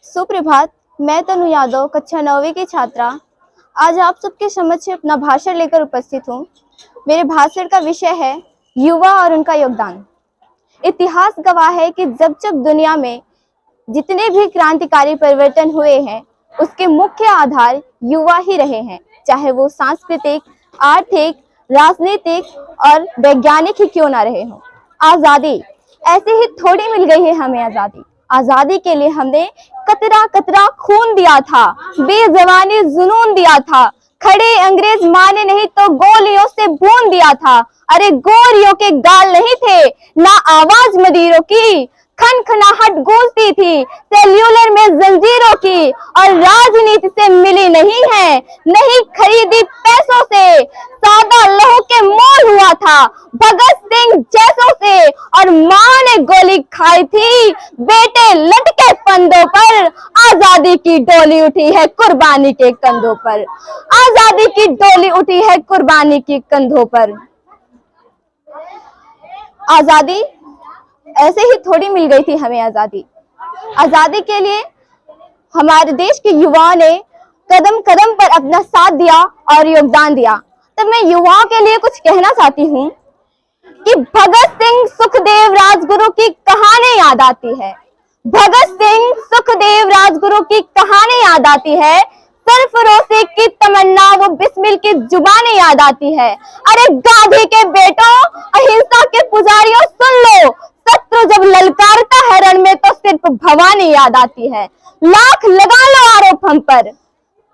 सुप्रभात। मैं तनु यादव, कक्षा 9वीं की छात्रा, आज आप सबके समक्ष अपना भाषण लेकर उपस्थित हूँ। मेरे भाषण का विषय है युवा और उनका योगदान। इतिहास गवाह है कि जब जब दुनिया में जितने भी क्रांतिकारी परिवर्तन हुए हैं, उसके मुख्य आधार युवा ही रहे हैं, चाहे वो सांस्कृतिक, आर्थिक, राजनीतिक और वैज्ञानिक ही क्यों ना रहे हों। आजादी ऐसे ही थोड़ी मिल गई है हमें। आजादी के लिए हमने कतरा कतरा खून दिया था, बेजवानी जुनून दिया था, खड़े अंग्रेज माने नहीं तो गोलियों से भून दिया था। अरे गोरियों के गाल नहीं थे ना आवाज मदीरों की, खनखनाहट गूंजती थी सेल्यूलर में जंजीरों की, और राजनीति से मिली नहीं है, नहीं खरीदी पैसों से, सादा लहू के मोल हुआ था भगत सिंह जैसों से, और मां ने गोली खाई थी बेटे लटके फंदों पर। आजादी की डोली उठी है कुर्बानी के कंधों पर, आजादी की डोली उठी है कुर्बानी के कंधों पर। आजादी ऐसे ही थोड़ी मिल गई थी हमें। आजादी के लिए हमारे देश के युवाओं ने कदम कदम पर अपना साथ दिया और योगदान दिया। तब मैं युवाओं के लिए कुछ कहना चाहती हूँ कि भगत सिंह, सुखदेव, राजगुरु की कहानी याद आती है। भगत सिंह, सुखदेव, राजगुरु की कहानी याद आती है। सरफरोशी की तमन्ना, वो बिस्मिल की जुबानी याद आती है। अरे गांधी के बेटों, अहिंसा के पुजारियों, सुन लो, शत्रु जब ललकारता है रण में तो सिर्फ भवानी याद आती है। लाख लगा लो आरोप हम पर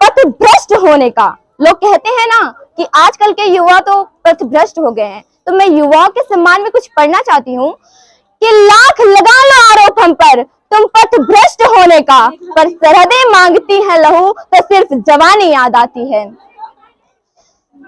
पथभ्रष्ट होने का। लोग कहते हैं ना कि आजकल के युवा तो पथभ्रष्ट हो गए हैं, तो मैं युवाओं के सम्मान में कुछ पढ़ना चाहती हूँ कि लाख लगा लो आरोप हम पर तुम पथभ्रष्ट होने का, पर सरहदें मांगती हैं लहू तो सिर्फ जवानी याद आती है।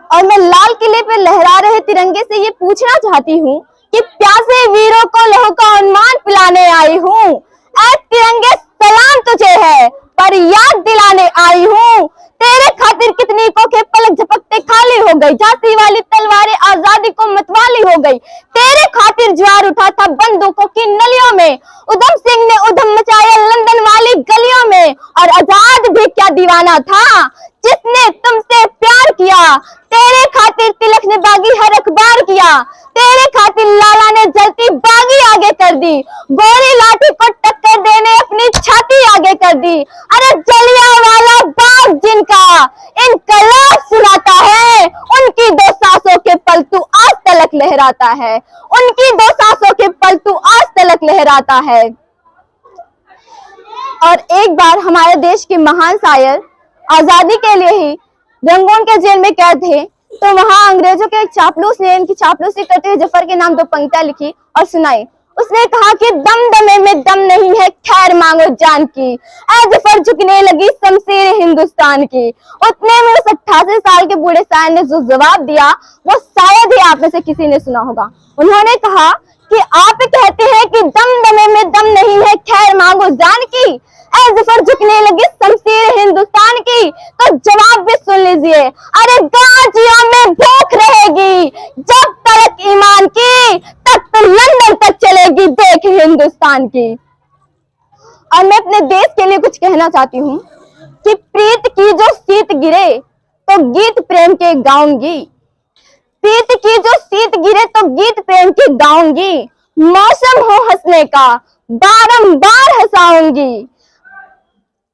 और मैं लाल किले पे लहरा रहे तिरंगे से ये पूछना चाहती हूँ कि प्यासे वीरों को लहू का उन्मान पिलाने आई हूँ। ऐ तिरंगे सलाम तुझे है, पर याद दिलाने आई हूँ। तेरे खातिर कितनी को के पलक झपकते खाली हो गई, झांसी वाली तलवारें आजादी को मतवाली हो गई। तेरे खातिर ज्वार उठा था बंदूकों की नलियों में, उधम सिंह ने उधम मचाया लंदन वाली गलियों में। और आजाद भी क्या दीवाना था जिसने तुमसे प्यार किया। तेरे खातिर तिलक ने बागी हर अखबार किया, तेरे खातिर लाला ने जलती बागी आगे कर दी, गोरी लाठी को टक्कर देने अपनी छाती आगे कर दी। अरे जलियांवाला बाग जिनका इनकलाब सुनाता है, उनकी दो सांसों के पलतू आज तलक लहराता है, उनकी दो सांसों के पलतू आज तलक लहराता है। और एक बार हमारे देश के महान शायर आजादी के लिए ही रंगून के जेल में कैद थे, तो वहां अंग्रेजों के एक चापलूस ने इनकी चापलूसी करते हुए जफर के नाम 2 पंक्तियां लिखी और सुनाई। उसने कहा कि दम दमे में दम नहीं है, खैर मांगो जान की, ऐ जफर झुकने लगी शमशीर हिंदुस्तान की। उतने में उस 88 साल के बूढ़े शायर ने जो जवाब दिया वो शायद ही आप में से किसी ने सुना होगा। उन्होंने कहा कि आप कहते हैं कि दम दमे में दम नहीं है, खैर मांगो जान की, ऐ जफर झुकने लगी शमशीर हिंदुस्तान की। तो जवाब भी सुन लीजिए, अरे गाजियों में भूख रहेगी जब तक ईमान की, तब तो लंदन तक चलेगी देख हिंदुस्तान की। और मैं अपने देश के लिए कुछ कहना चाहती हूँ कि प्रीत की जो शीत गिरे तो गीत प्रेम के गाऊंगी, प्रीत की जो शीत गिरे तो गीत प्रेम के गाऊंगी, मौसम हो हंसने का बारंबार हंसाऊंगी,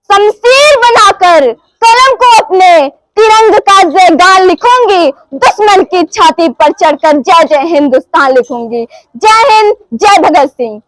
शमशीर बनाकर कलम को अपने तिरंग का जयगान लिखूंगी, दुश्मन की छाती पर चढ़कर जय जय हिंदुस्तान लिखूंगी। जय हिंद, जय भगत सिंह।